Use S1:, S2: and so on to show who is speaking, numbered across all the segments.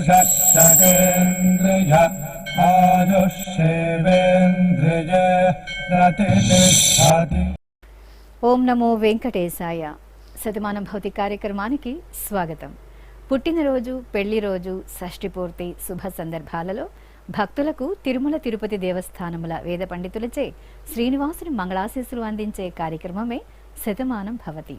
S1: चक्षुषेन्द्रिय आयुष्येवेन्द्रिय प्रतिष्ठति।
S2: ఓం నమో వెంకటేశాయ. శతమానం భౌతిక కార్యక్రమానికి స్వాగతం. పుట్టినరోజు, పెళ్లి రోజు, షష్ఠి పూర్తి శుభ సందర్భాలలో భక్తులకు తిరుమల తిరుపతి దేవస్థానముల వేద పండితులచే శ్రీనివాసుని మంగళాశీస్సులు అందించే కార్యక్రమమే శతమానం భవతి.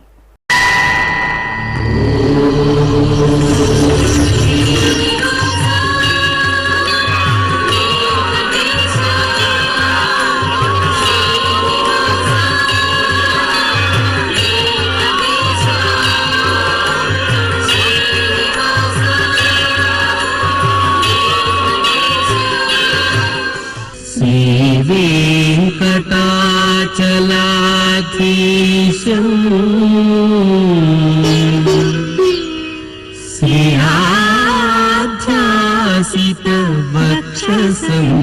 S3: వెంకటాచలాధీశం శ్రీయాధ్యాసిత వక్షసం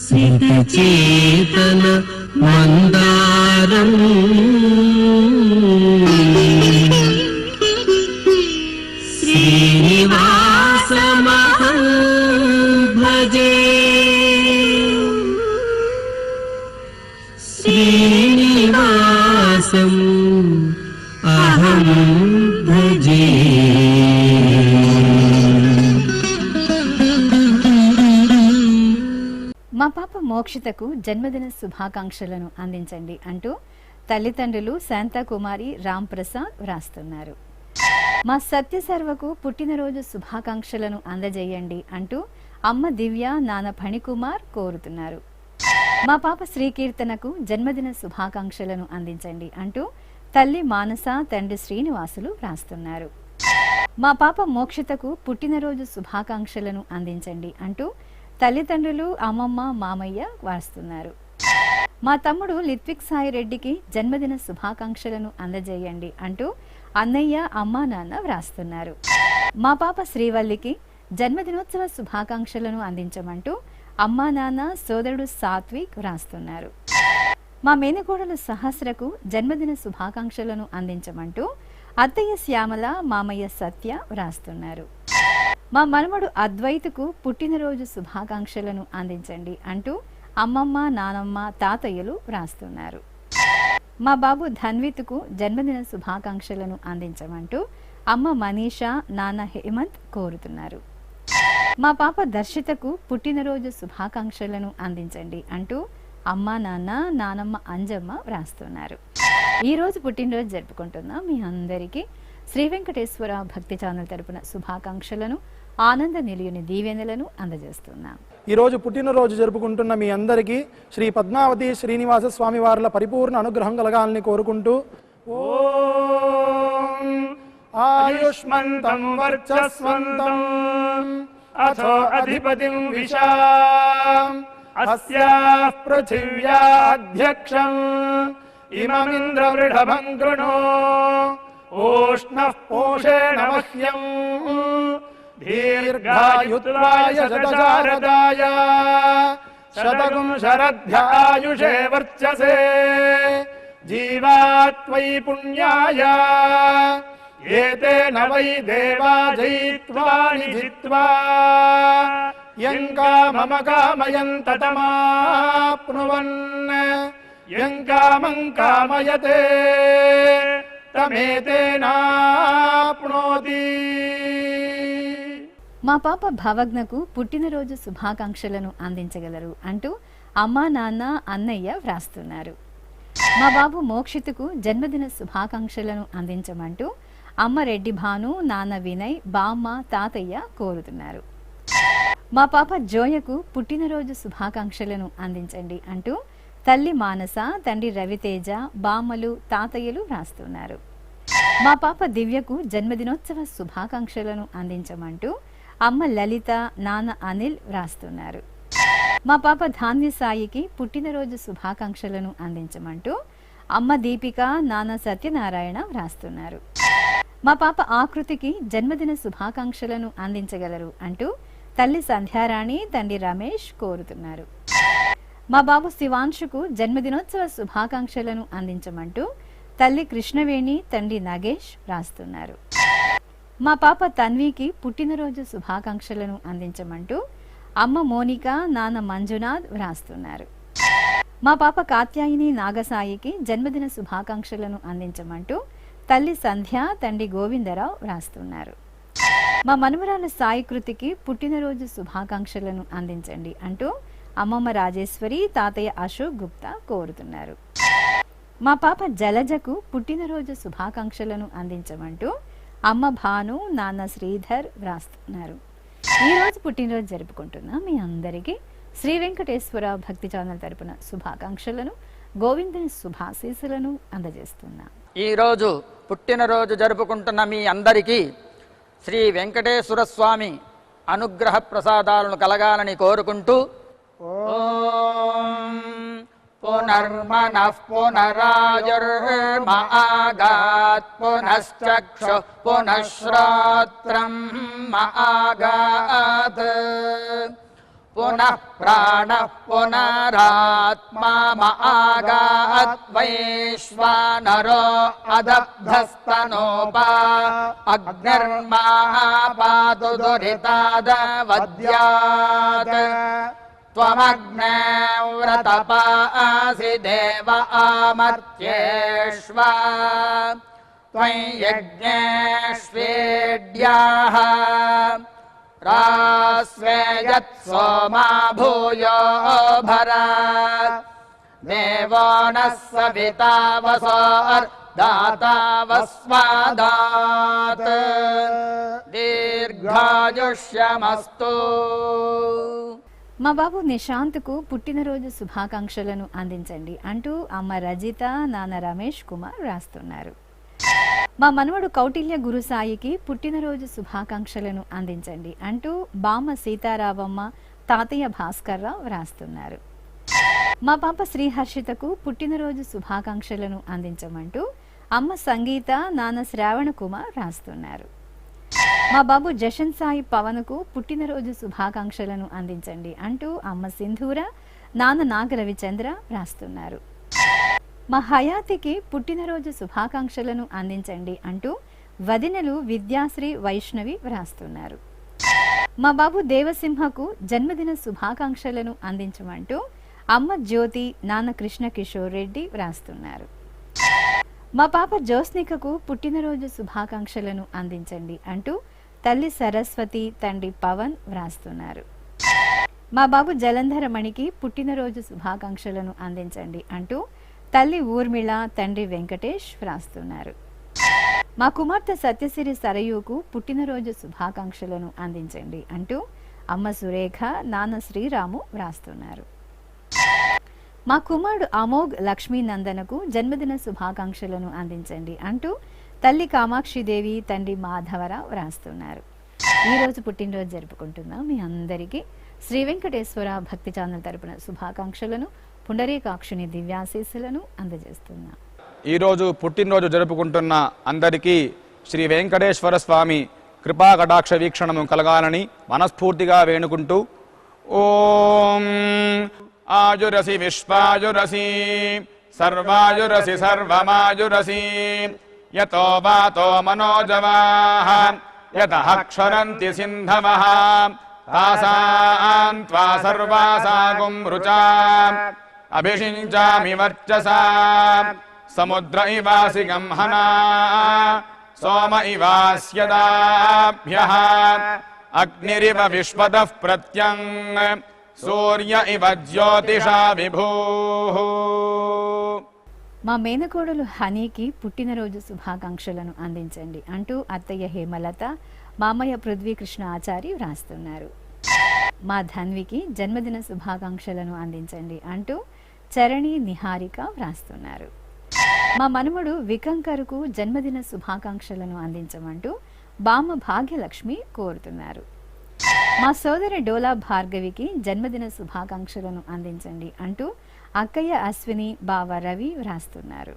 S3: సితచేతన మందారం శ్రీనివాసమహం భజే. శ్రీనివాసం అహం భజే.
S2: మా పాప మోక్షితకు జన్మదిన శుభాకాంక్షలను అందించండి అంటూ తల్లిదండ్రులు శాంతాకుమారి రామ్ ప్రసాద్ వ్రాస్తున్నారు. మా సత్యసర్వకు పుట్టినరోజు శుభాకాంక్షలను అందజేయండి అంటూ అమ్మ దివ్య, నాన్న ఫణికుమార్ కోరుతున్నారు. మా పాప శ్రీకీర్తనకు జన్మదిన శుభాకాంక్షలను అందించండి అంటూ తల్లి మానస, తండ్రి శ్రీనివాసులు వ్రాస్తున్నారు. మా పాప మోక్షితకు పుట్టినరోజు శుభాకాంక్షలను అందించండి అంటూ తల్లిదండ్రులు అమ్మమ్మ, మామయ్య వ్రాస్తున్నారు. మా తమ్ముడు లిత్విక్ సాయి రెడ్డికి జన్మదిన శుభాకాంక్షలను అందజేయండి అంటూ అన్నయ్య, అమ్మా, నాన్న వ్రాస్తున్నారు. మా పాప శ్రీవల్లికి జన్మదినోత్సవ శుభాకాంక్షలను అందించమంటూ అమ్మా, నాన్న, సోదరుడు సాత్విక్ వ్రాస్తున్నారు. మా మేనకోడలు సహస్రకు జన్మదిన శుభాకాంక్షలను అందించమంటూ అత్తయ్య శ్యామల, మామయ్య సత్య వ్రాస్తున్నారు. మా మనమడు అద్వైతుకు పుట్టినరోజు శుభాకాంక్షలను అందించండి అంటూ అమ్మమ్మ, నానమ్మ, తాతయ్యలు వ్రాస్తున్నారు. మా బాబు ధన్విత్కు జన్మదిన శుభాకాంక్షలను అందించమంటూ అమ్మ మనీషా, నాన్న హేమంత్ కోరుతున్నారు. మా పాప దర్శితకు పుట్టినరోజు శుభాకాంక్షలను అందించండి అంటూ అమ్మ, నాన్న, నానమ్మ అంజమ్మ వ్రాస్తున్నారు. ఈరోజు పుట్టినరోజు జరుపుకుంటున్న మీ అందరికీ శ్రీ వెంకటేశ్వర భక్తి ఛానల్ తరపున శుభాకాంక్షలను, ఆనంద నిలయుని దీవెనలను అందజేస్తున్నాం.
S4: ఈరోజు పుట్టినరోజు జరుపుకుంటున్న మీ అందరికీ శ్రీ పద్మావతి శ్రీనివాస స్వామి వార్ల పరిపూర్ణ అనుగ్రహం కలగాలని కోరుకుంటూ ఓం ఆయుష్మంతం వర్చస్వంతం అథో అధిపతిం విశాం అస్యాః పృథివ్యాధ్యక్షం ఇమమింద్రవృఢభం కృణో ఓష్ణః పోషేణ మహ్యం దీర్ఘాయుత్వాయ శతశారదాయ శతగుం శరధ్యాయుషే వర్చసే జీవాత్వై పుణ్యాయ ఏతేన వై దేవా జయిత్వాని జిత్వా యం కామమ కామయంత తమాప్నువన్ యం కామం కామయతే తమేతేనాప్నోతి.
S2: మా పాప భవజ్ఞకు పుట్టినరోజు శుభాకాంక్షలను అందించగలరు అంటూ అమ్మా, నాన్న, అన్నయ్య వ్రాస్తున్నారు. మా బాబు మోక్షితుకు జన్మదిన శుభాకాంక్షలను అందించమంటూ అమ్మ రెడ్డి భాను, నాన్న వినయ్, బామ్మ, తాతయ్య కోరుతున్నారు. మా పాప జోయకు పుట్టినరోజు శుభాకాంక్షలను అందించండి అంటూ తల్లి మానస, తండ్రి రవితేజ, బామ్మలు, తాతయ్యలు వ్రాస్తున్నారు. మా పాప దివ్యకు జన్మదినోత్సవ శుభాకాంక్షలను అందించమంటూ అమ్మ లలిత, నాన్న అనిల్ వ్రాస్తున్నారు. మా పాప ధాన్య సాయికి పుట్టినరోజు శుభాకాంక్షలను అందించమంటూ అమ్మ దీపిక, నాన్న సత్యనారాయణ వ్రాస్తున్నారు. మా పాప ఆకృతికి జన్మదిన శుభాకాంక్షలను అందించగలరు అంటూ తల్లి సంధ్యారాణి, తండ్రి రమేష్ కోరుతున్నారు. మా బాబు శివాంశుకు జన్మదినోత్సవ శుభాకాంక్షలను అందించమంటూ తల్లి కృష్ణవేణి, తండ్రి నగేష్ రాస్తున్నారు. మా పాప తన్వికి పుట్టినరోజు శుభాకాంక్షలను అందించమంటూ అమ్మ మోనిక, నాన్న మంజునాథ్ వ్రాస్తున్నారు. మా పాప కాత్యాయిని నాగసాయికి జన్మదిన శుభాకాంక్షలను అందించమంటూ తల్లి సంధ్య, తండ్రి గోవిందరావు వ్రాస్తున్నారు. మా మనుమరాలు సాయి కృతికి పుట్టినరోజు శుభాకాంక్షలను అందించండి అంటూ అమ్మమ్మ రాజేశ్వరి, తాతయ్య అశోక్ గుప్తా కోరుతున్నారు. మా పాప జలజకు పుట్టినరోజు శుభాకాంక్షలను అందించమంటూ అమ్మ భాను, నాన్న శ్రీధర్ వ్రాస్తున్నారు. ఈరోజు పుట్టినరోజు జరుపుకుంటున్న మీ అందరికీ శ్రీ వెంకటేశ్వర భక్తి ఛానల్ తరపున శుభాకాంక్షలను, గోవిందుని శుభాశీస్సులను అందజేస్తున్నా.
S5: ఈరోజు పుట్టినరోజు జరుపుకుంటున్న మీ అందరికీ శ్రీ వెంకటేశ్వర స్వామి అనుగ్రహ ప్రసాదాలను కలగాలని కోరుకుంటూ ఓం పునర్మనః పునరాయుర్మాగాత్ పునశ్చక్షు పునఃశ్రోత్రం మాగాత్ పునః ప్రాణః పునరాత్మా మాగాత్ వైశ్వానరో అదబ్ధస్తనోపా అగ్నిర్మాపాతు దురితాదవద్యాత్ త్వమగ్నే వ్రతపాసి దేవ ఆమర్త్యేష్వ త్వం యజ్ఞేష్వేడ్యాః రాస్వేయత్ సోమా భూయో భర దేవో నః సవితా వసోర్దాతా వస్వాదాత్ దీర్ఘాయుష్యమస్తు.
S2: మా బాబు నిశాంత్కు పుట్టినరోజు శుభాకాంక్షలను అందించండి అంటూ అమ్మ రజిత, నాన్న రమేష్ కుమార్ రాస్తున్నారు. మా మనవడు కౌటిల్య గురుసాయికి పుట్టినరోజు శుభాకాంక్షలను అందించండి అంటూ బామ్మ సీతారామమ్మ, తాతయ్య భాస్కర్రావు రాస్తున్నారు. మా పాప శ్రీహర్షితకు పుట్టినరోజు శుభాకాంక్షలను అందించమంటూ అమ్మ సంగీత, నాన్న శ్రావణ కుమార్ రాస్తున్నారు. మా బాబు జషన్ సాయి పవన్కు పుట్టినరోజు శుభాకాంక్షలను అందించండి అంటూ అమ్మ సింధూర, నాన్న నాగ రవిచంద్ర రాస్తున్నారు. మా హయాతికి పుట్టినరోజు శుభాకాంక్షలను అందించండి అంటూ వదినలు విద్యాశ్రీ, వైష్ణవి వ్రాస్తున్నారు. మా బాబు దేవసింహకు జన్మదిన శుభాకాంక్షలను అందించమంటూ అమ్మ జ్యోతి, నాన్న కృష్ణ కిషోర్ రెడ్డి వ్రాస్తున్నారు. మా పాప జ్యోత్స్నికకు పుట్టినరోజు శుభాకాంక్షలను అందించండి అంటూ తల్లి సరస్వతి, తండ్రి పవన్ వ్రాస్తున్నారు. మా బాబు జలంధరమణికి పుట్టినరోజు శుభాకాంక్షలను అందించండి అంటూ తల్లి ఊర్మిళ, తండ్రి వెంకటేష్ వ్రాస్తున్నారు. మా కుమార్తె సత్యసిరి సరయుకు పుట్టినరోజు శుభాకాంక్షలను అందించండి అంటూ అమ్మ సురేఖ, నాన్న శ్రీరాము వ్రాస్తున్నారు. మా కుమారుడు అమోఘ్ లక్ష్మీనందనకు జన్మదిన శుభాకాంక్షలను అందించండి అంటూ తల్లి కామాక్షిదేవి, తండ్రి మాధవరావు వ్రాస్తున్నారు. ఈరోజు పుట్టినరోజు జరుపుకుంటున్న మీ అందరికీ శ్రీ వెంకటేశ్వర భక్తి ఛానల్ తరపున శుభాకాంక్షలను, పుండరీకాక్షుని దివ్యాశీస్సులను అందజేస్తున్నా.
S6: ఈరోజు పుట్టినరోజు జరుపుకుంటున్న అందరికీ శ్రీ వెంకటేశ్వర స్వామి కృపా కటాక్ష వీక్షణము కలగాలని మనస్ఫూర్తిగా వేణుకుంటూ ఓం ఆయురసి విశ్వాయురసి సర్వాయురసి సర్వమాయురసి యతో వాతో మనోజవాః యతః క్షరంతి సింధవః తాసాం త్వా సర్వాసాగుం రుచాం అభిషించామి వర్చసా సముద్ర ఇవాసి గంహనా సోమ ఇవాస్యదాభ్యః అగ్నిరివ విశ్వతః ప్రత్యంగ్ సూర్య ఇవ జ్యోతిషా విభూః.
S2: మా మేనకోడలు హనీకి పుట్టినరోజు శుభాకాంక్షలను అందించండి అంటూ అత్తయ్య హేమలత, మామయ్య పృథ్వీకృష్ణ ఆచారి వ్రాస్తున్నారు. మా ధన్వికి జన్మదిన శుభాకాంక్షలను అందించండి అంటూ చరణి, నిహారిక వ్రాస్తున్నారు. మా మనుమడు వికంకరుకు జన్మదిన శుభాకాంక్షలను అందించమంటూ బామ్మ భాగ్యలక్ష్మి కోరుతున్నారు. మా సోదరి డోలా భార్గవికి జన్మదిన శుభాకాంక్షలను అందించండి అంటూ అక్కయ్య అశ్విని, బావ రవి వ్రాస్తున్నారు.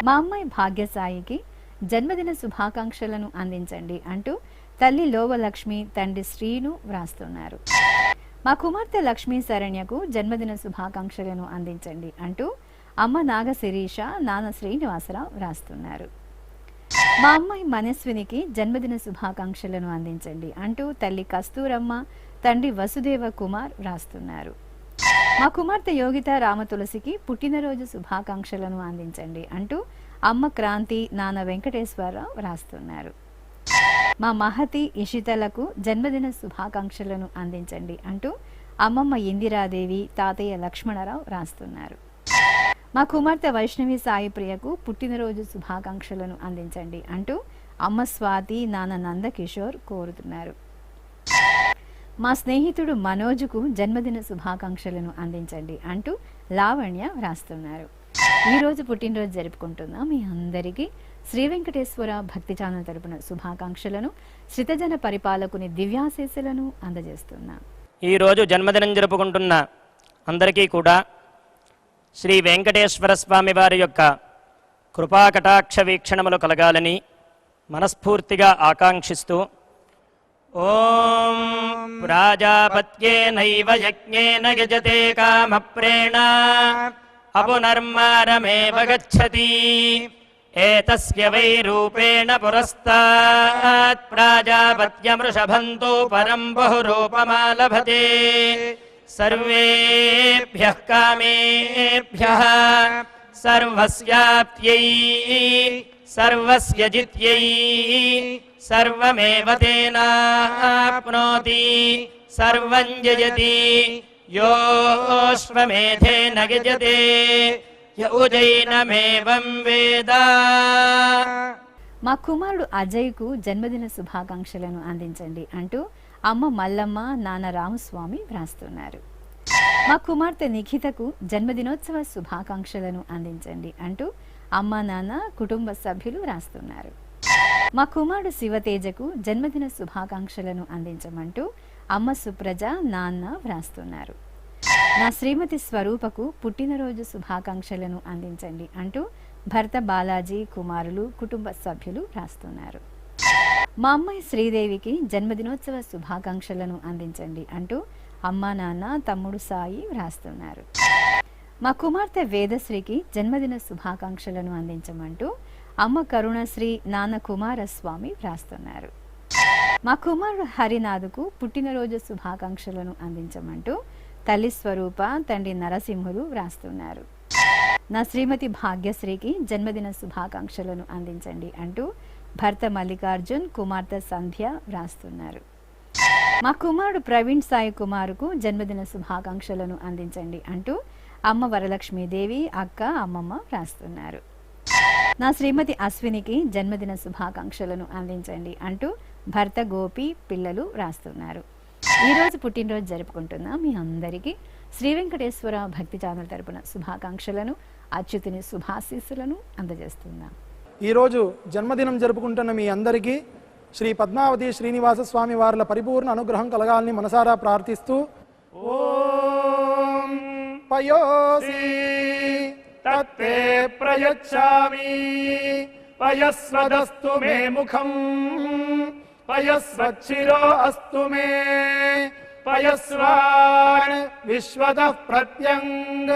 S2: మా అమ్మాయి భాగ్యసాయికి జన్మదిన శుభాకాంక్షలను అందించండి అంటూ తల్లి లోవలక్ష్మి, తండ్రి శ్రీను వ్రాస్తున్నారు. మా కుమార్తె లక్ష్మీ శరణ్యకు జన్మదిన శుభాకాంక్షలను అందించండి అంటూ అమ్మ నాగ శిరీష, నాన్న శ్రీనివాసరావు వ్రాస్తున్నారు. మా అమ్మాయి మనస్వినికి జన్మదిన శుభాకాంక్షలను అందించండి అంటూ తల్లి కస్తూరమ్మ, తండ్రి వసుదేవ కుమార్ వ్రాస్తున్నారు. మా కుమార్తె యోగిత రామతులసికి పుట్టినరోజు శుభాకాంక్షలను అందించండి అంటూ అమ్మ క్రాంతి, నాన్న వెంకటేశ్వరరావు వ్రాస్తున్నారు. మా మహతి ఇషితలకు జన్మదిన శుభాకాంక్షలను అందించండి అంటూ అమ్మమ్మ ఇందిరాదేవి, తాతయ్య లక్ష్మణరావు రాస్తున్నారు. మా కుమార్తె వైష్ణవి సాయిప్రియకు పుట్టినరోజు శుభాకాంక్షలను అందించండి అంటూ అమ్మ స్వాతి, నాన్న నందకిషోర్ కోరుతున్నారు. మా స్నేహితుడు మనోజుకు జన్మదిన శుభాకాంక్షలను అందించండి అంటూ లావణ్య వ్రాస్తున్నారు. ఈరోజు పుట్టినరోజు జరుపుకుంటున్న మీ అందరికీ శ్రీ వెంకటేశ్వర భక్తి ఛానల్ తరపున శుభాకాంక్షలను, శ్రితజన పరిపాలకుని దివ్యాశీస్సులను అందజేస్తున్నా.
S7: ఈరోజు జన్మదినం జరుపుకుంటున్న అందరికీ కూడా శ్రీ వెంకటేశ్వర స్వామి వారి యొక్క కృపాకటాక్ష వీక్షణములు కలగాలని మనస్ఫూర్తిగా ఆకాంక్షిస్తూ ఓం ప్రాజాపత్యేనైవ యజ్ఞేన యజతే కామప్రేణ అపునర్మారమేవ గచ్చతి ఏతస్య వై రూపేణ పురస్తాత్ ప్రాజాపత్యమృషభంతో పరం బహురూపమాలభతే సర్వేభ్యః కామేభ్యః సర్వస్యాప్త్యై సర్వస్య జిత్యై సర్వమేవ తేనాప్నోతి సర్వం జయతి యోష్వమేధేన గజతే యౌజైనమేవం వేద.
S2: మా కుమారుడు అజయ్కు జన్మదిన శుభాకాంక్షలను అందించండి అంటూ అమ్మ మల్లమ్మ, నాన్న రామస్వామి వ్రాస్తున్నారు. మా కుమార్తె నిఖితకు జన్మదినోత్సవ శుభాకాంక్షలను అందించండి అంటూ అమ్మ, నాన్న, కుటుంబ సభ్యులు రాస్తున్నారు. మా కుమారుడు శివతేజకు జన్మదిన శుభాకాంక్షలను అందించమంటూ అమ్మ సుప్రజ, నాన్న వ్రాస్తున్నారు. నా శ్రీమతి స్వరూపకు పుట్టినరోజు శుభాకాంక్షలను అందించండి అంటూ భర్త బాలాజీ, కుమారులు, కుటుంబ సభ్యులు రాస్తున్నారు. మా అమ్మాయి శ్రీదేవికి జన్మదినోత్సవ శుభాకాంక్షలను అందించండి అంటూ అమ్మ, నాన్న, తమ్ముడు సాయి వ్రాస్తున్నారు. మా కుమార్తె వేదశ్రీకి జన్మదిన శుభాకాంక్షలను అందించమంటూ అమ్మ కరుణశ్రీ, నాన్న కుమారస్వామి వ్రాస్తున్నారు. మా కుమారుడు హరినాథుకు పుట్టినరోజు శుభాకాంక్షలను అందించమంటూ తల్లి స్వరూప, తండ్రి నరసింహులు వ్రాస్తున్నారు. నా శ్రీమతి భాగ్యశ్రీకి జన్మదిన శుభాకాంక్షలను అందించండి అంటూ భర్త మల్లికార్జున్, కుమార్తె సంధ్య వ్రాస్తున్నారు. మా కుమారుడు ప్రవీణ్ సాయి కుమారుకు జన్మదిన శుభాకాంక్షలను అందించండి అంటూ అమ్మ వరలక్ష్మీదేవి, అక్క, అమ్మమ్మ వ్రాస్తున్నారు. నా శ్రీమతి అశ్వినికి జన్మదిన శుభాకాంక్షలను అందించండి అంటూ భర్త గోపి, పిల్లలు వ్రాస్తున్నారు. ఈరోజు పుట్టినరోజు జరుపుకుంటున్న మీ అందరికీ శ్రీ వెంకటేశ్వర భక్తి ఛానల్ తరపున శుభాకాంక్షలను, అచ్యుతుని శుభాశీస్సులను అందజేస్తున్నాం.
S4: ఈరోజు జన్మదినం జరుపుకుంటున్న మీ అందరికీ శ్రీ పద్మావతి శ్రీనివాస స్వామి వార్ల పరిపూర్ణ అనుగ్రహం కలగాలని మనసారా ప్రార్థిస్తూ ఓం పయోసి తత్తే ప్రయచ్చామి పయస్వదస్తు మే ముఖం పయస్వచ్చిరో అస్తు మే పయస్వాన్ విశ్వతః ప్రత్యంగ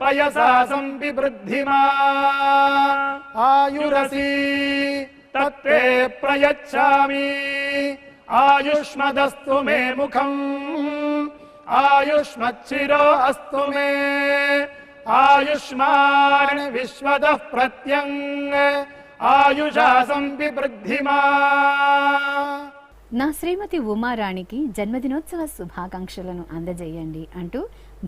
S4: పయసా సంవివృద్ధిమా ఆయురసి తత్తే ప్రయచ్చామి ఆయుష్మదస్తు మే ముఖం ఆయుష్మచ్చిరో అస్తు మే ఆయుష్మాన్ విశ్వతః ప్రత్యంగ ఆయుషా సంవివృద్ధిమా.
S2: నా శ్రీమతి ఉమారాణికి జన్మదినోత్సవ శుభాకాంక్షలను అందజేయండి అంటూ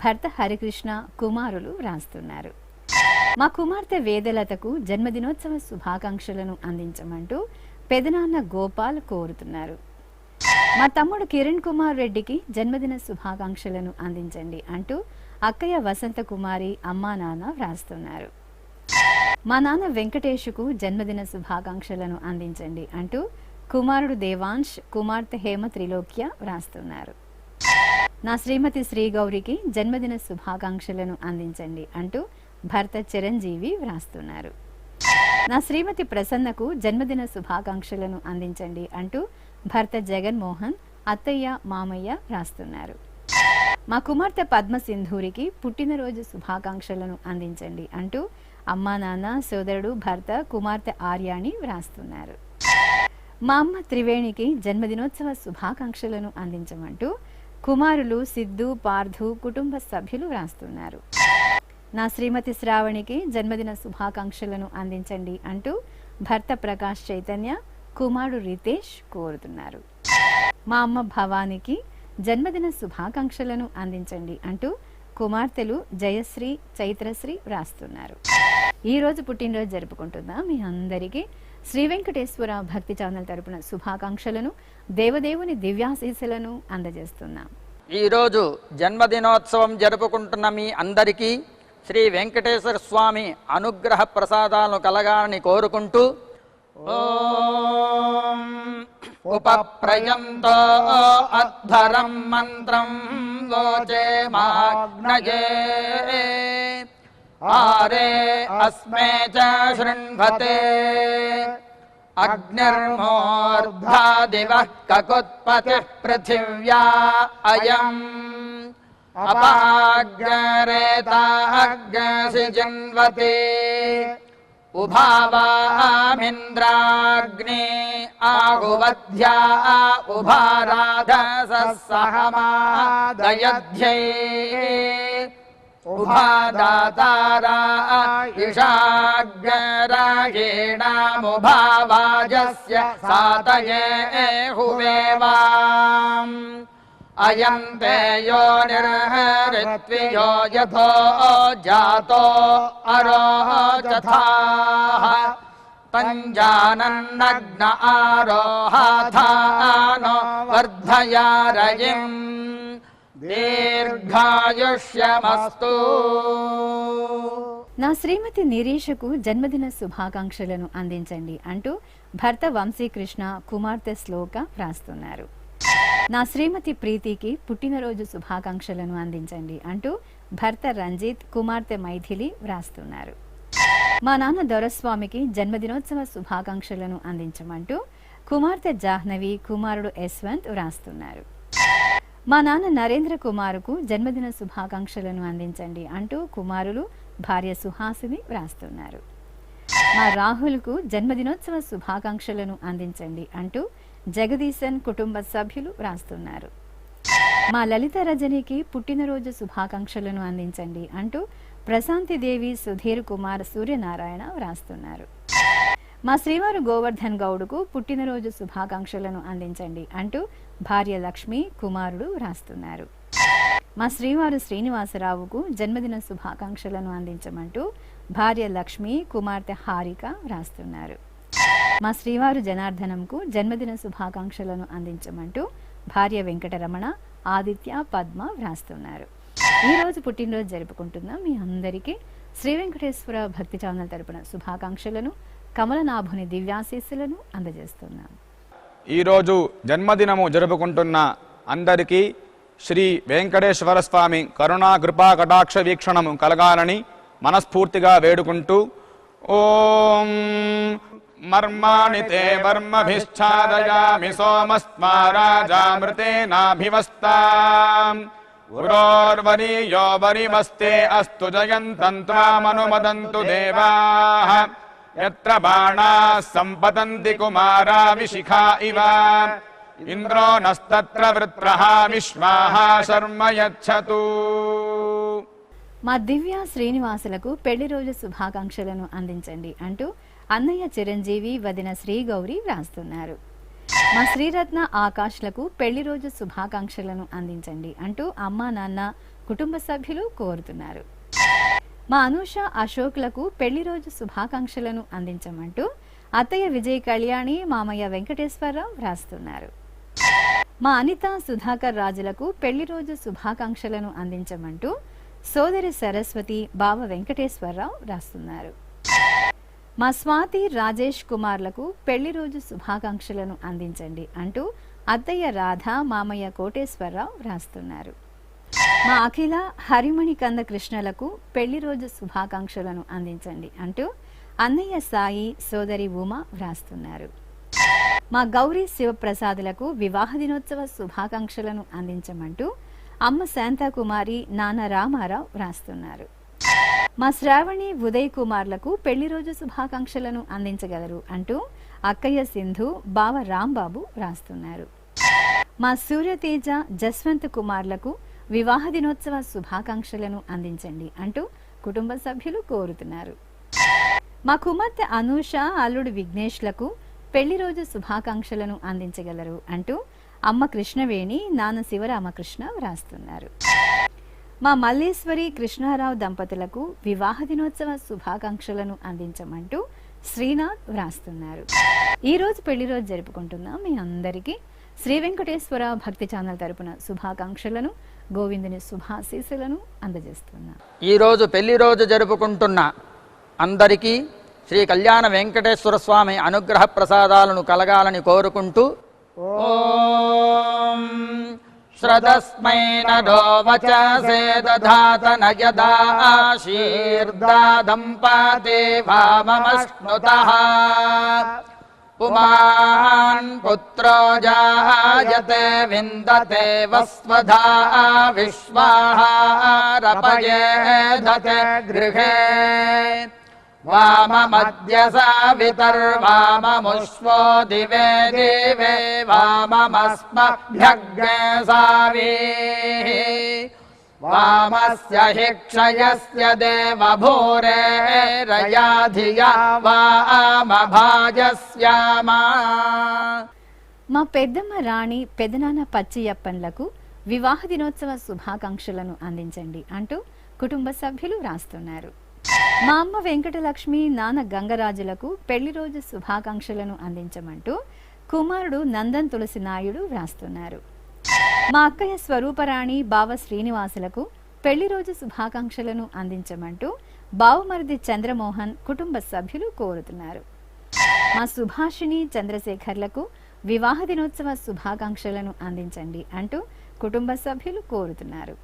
S2: భర్త హరికృష్ణ, కుమారులు వ్రాస్తున్నారు. మా కుమార్తె వేదలతకు జన్మదినోత్సవ శుభాకాంక్షలను అందించమంటూ పెదనాన్న గోపాల్ కోరుతున్నారు. మా తమ్ముడు కిరణ్ కుమార్ రెడ్డికి జన్మదిన శుభాకాంక్షలను అందించండి అంటూ అక్కయ్య వసంత కుమారి, అమ్మా, నాన్న వ్రాస్తున్నారు. మా నాన్న వెంకటేషుకు జన్మదిన శుభాకాంక్షలను అందించండి అంటూ కుమారుడు దేవాంశ్, కుమార్తె హేమ త్రిలోక్య వ్రాస్తున్నారు. నా శ్రీమతి శ్రీగౌరికి జన్మదిన శుభాకాంక్షలను అందించండి అంటూ భర్త చిరంజీవి వ్రాస్తున్నారు. నా శ్రీమతి ప్రసన్నకు జన్మదిన శుభాకాంక్షలను అందించండి అంటూ భర్త జగన్మోహన్, అత్తయ్య, మామయ్య వ్రాస్తున్నారు. మా కుమార్తె పద్మసింధూరికి పుట్టినరోజు శుభాకాంక్షలను అందించండి అంటూ అమ్మా నాన్న, సోదరుడు, భర్త, కుమార్తె ఆర్యాని వ్రాస్తున్నారు. మా అమ్మ త్రివేణికి జన్మదినోత్సవ శుభాకాంక్షలను అందించమంటూ కుమారులు సిద్ధు, పార్థు, కుటుంబ సభ్యులు వ్రాస్తున్నారు. నా శ్రీమతి శ్రావణికి జన్మదిన శుభాకాంక్షలను అందించండి అంటూ భర్త ప్రకాష్ చైతన్య, కుమారుడు రితేష్ కోరుతున్నారు. మా అమ్మ భవానికి జన్మదిన శుభాకాంక్షలను అందించండి అంటూ కుమార్తెలు జయశ్రీ, చైత్రశ్రీ వ్రాస్తున్నారు. ఈరోజు పుట్టినరోజు జరుపుకుంటున్న మీ అందరికీ శ్రీ వెంకటేశ్వర భక్తి ఛానల్ తరపున శుభాకాంక్షలను, దేవదేవుని దివ్యాశీస్సులను అందజేస్తున్నాం.
S5: ఈరోజు జన్మదినోత్సవం జరుపుకుంటున్న మీ అందరికీ శ్రీ వెంకటేశ్వర స్వామి అనుగ్రహ ప్రసాదాలను కలగాలని కోరుకుంటూ ఓం ఉపప్రయంతో అధ్వరం మంత్రం లోచే మాగ్నయే ఆరే అస్మే చ శృణ్వతే అగ్నిర్మూర్ధ్వా దివః కకుత్పతిః పృథివ్యా అయం అపాగ్రేతాగ్సి జన్వతే ఉభావామింద్రాగ్నే ఆహువధ్యా ఉభారాధసః సహమాదయధ్యై ఉభాదాతారా ఇషాగ్రాయేణాముభావాజస్య సాతయే హువేవాం అయం తే యోనిర్హరిత్వియో యథో జాతో అరోచథాః తంజానన్నగ్న ఆరోహాథానో వర్ధయారయిం దీర్ఘాయుష్యమస్తు.
S2: నా శ్రీమతి నిరీషకు జన్మదిన శుభాకాంక్షలను అందించండి అంటూ భర్త వంశీకృష్ణ, కుమార్తె శ్లోక వ్రాస్తున్నారు. నా శ్రీమతి ప్రీతికి పుట్టినరోజు శుభాకాంక్షలను అందించండి అంటూ భర్త రంజిత్, కుమార్తె మైథిలి వ్రాస్తున్నారు. మా నాన్న దొరస్వామికి జన్మదినోత్సవ శుభాకాంక్షలను అందించమంటూ కుమార్తె జాహ్నవి, కుమారుడు యశ్వంత్ వ్రాస్తున్నారు. మా నాన్న నరేంద్ర కుమారుకు జన్మదిన శుభాకాంక్షలను అందించండి అంటూ కుమారులు, భార్య సుహాసిని వ్రాస్తున్నారు. మా రాహుల్కు జన్మదినోత్సవ శుభాకాంక్షలను అందించండి అంటూ జగదీశన్, కుటుంబ సభ్యులు వ్రాస్తున్నారు. మా లలిత రజనికి పుట్టినరోజు శుభాకాంక్షలను అందించండి అంటూ ప్రశాంతిదేవి, సుధీర్ కుమార్, సూర్యనారాయణ వ్రాస్తున్నారు. మా శ్రీవారు గోవర్ధన్ గౌడ్కు పుట్టినరోజు శుభాకాంక్షలను అందించండి అంటూ భార్య లక్ష్మి, కుమారుడు వ్రాస్తున్నారు. మా శ్రీవారు శ్రీనివాసరావుకు జన్మదిన శుభాకాంక్షలను అందించమంటూ భార్య లక్ష్మి, కుమార్తె హారిక వ్రాస్తున్నారు. మా శ్రీవారు జనార్దనంకు జన్మదిన శుభాకాంక్షలను అందించమంటూ భార్య వెంకటరమణ, ఆదిత్య, పద్మ వ్రాస్తున్నారు. ఈరోజు పుట్టినరోజు జరుపుకుంటున్న మీ అందరికీ శ్రీ వెంకటేశ్వర భక్తి ఛానల్ తరపున శుభాకాంక్షలను, కమలనాభుని దివ్యాశీస్సులను అందజేస్తున్నాం.
S6: ఈరోజు జన్మదినము జరుపుకుంటున్న అందరికీ శ్రీ వెంకటేశ్వర స్వామి కరుణా కృపా కటాక్ష వీక్షణము కలగాలని మనస్ఫూర్తిగా వేడుకుంటూ ఓం మర్మాణి తే వర్మభిశ్చాదయామి సోమస్మారాజామృతేనాభివస్తాం గురోర్వరీయో వరిమస్తే అస్తు జయంతం త్వామనుమదంతు దేవాః యత్ర బాణాః సంపతంతి కుమారా విశిఖా ఇవ ఇంద్రో నస్తత్ర వృత్రః విశ్వాః శర్మ యచ్చతు.
S2: మా దివ్య శ్రీనివాసులకు పెళ్లి రోజు శుభాకాంక్షలను అందించండి అంటూ అన్నయ్య చిరంజీవి, వదిన శ్రీ గౌరి వ్రాస్తున్నారు. మా శ్రీరత్న ఆకాష్లకు పెళ్లి రోజు శుభాకాంక్షలను అందించండి అంటూ అమ్మా నాన్న, కుటుంబ సభ్యులు కోరుతున్నారు. మా అనూష అశోక్లకు పెళ్లి రోజు శుభాకాంక్షలను అందించమంటూ అత్తయ్య విజయ్ కళ్యాణి, మామయ్య వెంకటేశ్వరరావు వ్రాస్తున్నారు. మా అనిత, సుధాకర్ రాజులకు పెళ్లి రోజు శుభాకాంక్షలను అందించమంటూ సోదరి సరస్వతి, బావ వెంకటేశ్వరరావు వ్రాస్తున్నారు. మా స్వాతి, రాజేష్ కుమార్లకు పెళ్లి రోజు శుభాకాంక్షలను అందించండి అంటూ అత్తయ్య రాధ, మామయ్య కోటేశ్వరరావు వ్రాస్తున్నారు. మా అఖిల, హరిమణి కంద కృష్ణలకు పెళ్లి రోజు శుభాకాంక్షలను అందించండి అంటూ అన్నయ్య సాయి, సోదరి ఉమ వ్రాస్తున్నారు. మా గౌరీ శివప్రసాదులకు వివాహ దినోత్సవ శుభాకాంక్షలను అందించమంటూ అమ్మ శాంతాకుమారి, నాన్న రామారావు వ్రాస్తున్నారు. మా శ్రావణి ఉదయ్ కుమార్లకు పెళ్లి రోజు శుభాకాంక్షలను అందించగలరు అంటూ అక్కయ్య సింధు బావ రాంబాబు రాస్తున్నారు. మా సూర్యతేజ జస్వంత్ కుమార్లకు వివాహ దినోత్సవ శుభాకాంక్షలను అందించండి అంటూ కుటుంబ సభ్యులు కోరుతున్నారు. మా కుమార్తె అనూష అల్లుడు విఘ్నేష్లకు పెళ్లి రోజు శుభాకాంక్షలను అందించగలరు అంటూ అమ్మ కృష్ణవేణి నాన్న శివరామకృష్ణ వ్రాస్తున్నారు. మా మల్లేశ్వరి కృష్ణారావు దంపతులకు వివాహ దినోత్సవ శుభాకాంక్షలను అందించమంటూ శ్రీనాథ్ వ్రాస్తున్నారు. ఈరోజు పెళ్లి రోజు జరుపుకుంటున్న మీ అందరికీ శ్రీ వెంకటేశ్వర భక్తి ఛానల్ తరపున శుభాకాంక్షలను గోవిందుని శుభాశీస్సులను అందజేస్తున్నా.
S5: ఈరోజు పెళ్లి రోజు జరుపుకుంటున్న అందరికీ శ్రీ కళ్యాణ వెంకటేశ్వర స్వామి అనుగ్రహ ప్రసాదాలను కలగాలని కోరుకుంటూ ఓం శ్రదస్మై నరో వచసే దధాతన యదా ఆశీర్దాదం పాతే వామమశ్నుతః పుమాన్ పుత్రో జాయతే విందతే వస్వధా విశ్వాహారపయేధతే గృహే వామమద్య సావితర్వామముష్వో దివే దివే వామమస్మభ్యగ్నే సావీః వామస్య హి క్షయస్య దేవభూరే రయా ధియా వామభాజస్యామా.
S2: మా పెద్దమ్మ రాణి పెదనాన్న పచ్చియప్పన్లకు వివాహ దినోత్సవ శుభాకాంక్షలను అందించండి అంటూ కుటుంబ సభ్యులు వ్రాస్తున్నారు. మా అమ్మ వెంకటలక్ష్మి నాన్న గంగరాజులకు పెళ్లి రోజు శుభాకాంక్షలను అందించమంటూ కుమారుడు నందన్ తులసి నాయుడు వ్రాస్తున్నారు. మా అక్కయ్య స్వరూపరాణి బావ శ్రీనివాసులకు పెళ్లి రోజు శుభాకాంక్షలను అందించమంటూ బావమరిది చంద్రమోహన్ కుటుంబ సభ్యులు కోరుతున్నారు. మా సుభాషిణి చంద్రశేఖర్లకు వివాహ దినోత్సవ శుభాకాంక్షలను అందించండి అంటూ కుటుంబ సభ్యులు కోరుతున్నారు.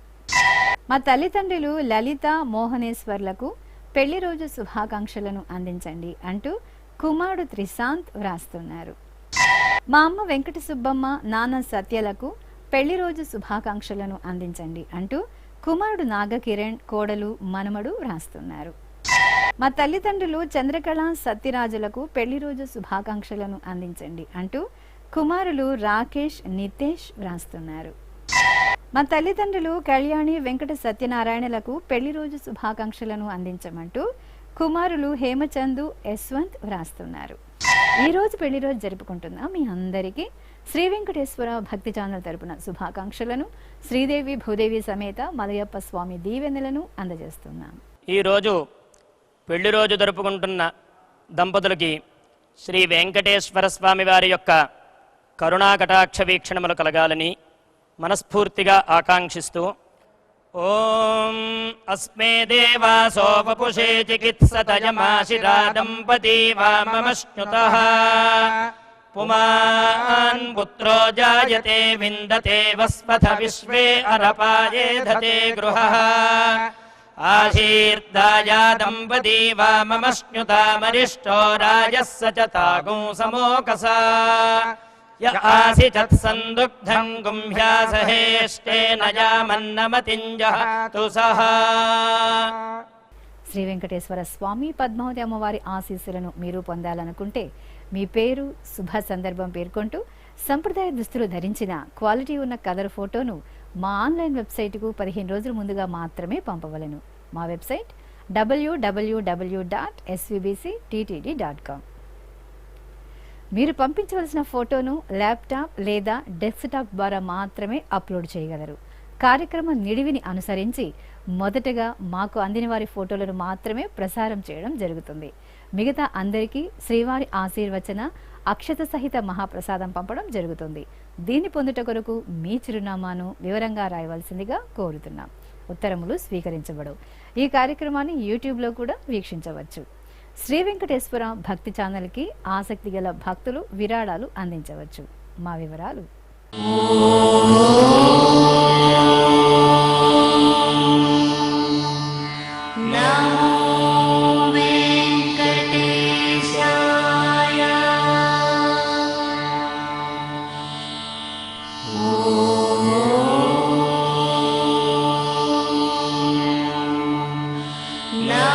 S2: మా తల్లిదండ్రులు లలిత మోహనేశ్వర్లకు పెళ్లి రోజు శుభాకాంక్షలను అందించండి అంటూ కుమారుడు త్రిశాంత్ వ్రాస్తున్నారు. మా అమ్మ వెంకట సుబ్బమ్మ నాన్న సత్యలకు పెళ్లి రోజు శుభాకాంక్షలను అందించండి అంటూ కుమారుడు నాగకిరణ్ కోడలు మనమడు వ్రాస్తున్నారు. మా తల్లిదండ్రులు చంద్రకళ సత్యరాజులకు పెళ్లి రోజు శుభాకాంక్షలను అందించండి అంటూ కుమారులు రాకేష్ నితేష్ వ్రాస్తున్నారు. మా తల్లిదండ్రులు కళ్యాణి వెంకట సత్యనారాయణలకు పెళ్లి రోజు శుభాకాంక్షలను అందించమంటూ కుమారులు హేమచందు యశ్వంత్ వ్రాస్తున్నారు. ఈ రోజు పెళ్లి రోజు జరుపుకుంటున్న మీ అందరికీ శ్రీ వెంకటేశ్వర భక్తి ఛానల్ తరపున శుభాకాంక్షలను శ్రీదేవి భూదేవి సమేత మలయప్ప స్వామి దీవెనలను అందజేస్తున్నాం.
S7: ఈరోజు పెళ్లి రోజు జరుపుకుంటున్న దంపతులకి శ్రీ వెంకటేశ్వర స్వామి వారి యొక్క కరుణాకటాక్ష వీక్షణములు కలగాలని మనస్ఫూర్తిగా ఆకాంక్షిస్తూ ఓం అస్మే దేవాసో వపుషే చికిత్సతయమాశిరా దంపతి వామమశ్నుతః పుమాన్ పుత్రో జాయతే విందతే వస్వథ విశ్వే అరపాయేధతే గృహః ఆశీర్దాయా దంపతి వామమశ్నుతామరిష్టో రాజస్స చ తాగుం సమోకసా య ఆసిచత్ సందుగ్ధం గుంభ్యాసహేష్టేన యామన్నమతింజహతు సహా.
S2: శ్రీ వెంకటేశ్వర స్వామి పద్మావతి అమ్మవారి ఆశీస్సులను మీరు పొందాలనుకుంటే మీ పేరు శుభ సందర్భం పేర్కొంటూ సంప్రదాయ దుస్తులు ధరించిన క్వాలిటీ ఉన్న కలర్ ఫోటోను మా ఆన్లైన్ వెబ్సైట్కు 15 రోజుల ముందుగా మాత్రమే పంపవలను. మా వెబ్సైట్ www.svbcttd.com. మీరు పంపించవలసిన ఫోటోను ల్యాప్టాప్ లేదా డెస్క్టాప్ ద్వారా మాత్రమే అప్లోడ్ చేయగలరు. కార్యక్రమం నిడివిని అనుసరించి మొదటగా మాకు అందిన వారి ఫోటోలను మాత్రమే ప్రసారం చేయడం జరుగుతుంది. మిగతా అందరికీ శ్రీవారి ఆశీర్వచన అక్షత సహిత మహాప్రసాదం పంపడం జరుగుతుంది. దీన్ని పొందుట కొరకు మీ చిరునామాను వివరంగా రాయవలసిందిగా కోరుతున్నాం. ఉత్తరములు స్వీకరించబడవు. ఈ కార్యక్రమాన్ని యూట్యూబ్లో కూడా వీక్షించవచ్చు. శ్రీ వెంకటేశ్వర భక్తి ఛానల్కి ఆసక్తి గల భక్తులు విరాళాలు అందించవచ్చు. మా వివరాలు
S8: No.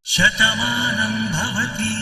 S3: శతమానం భవతి.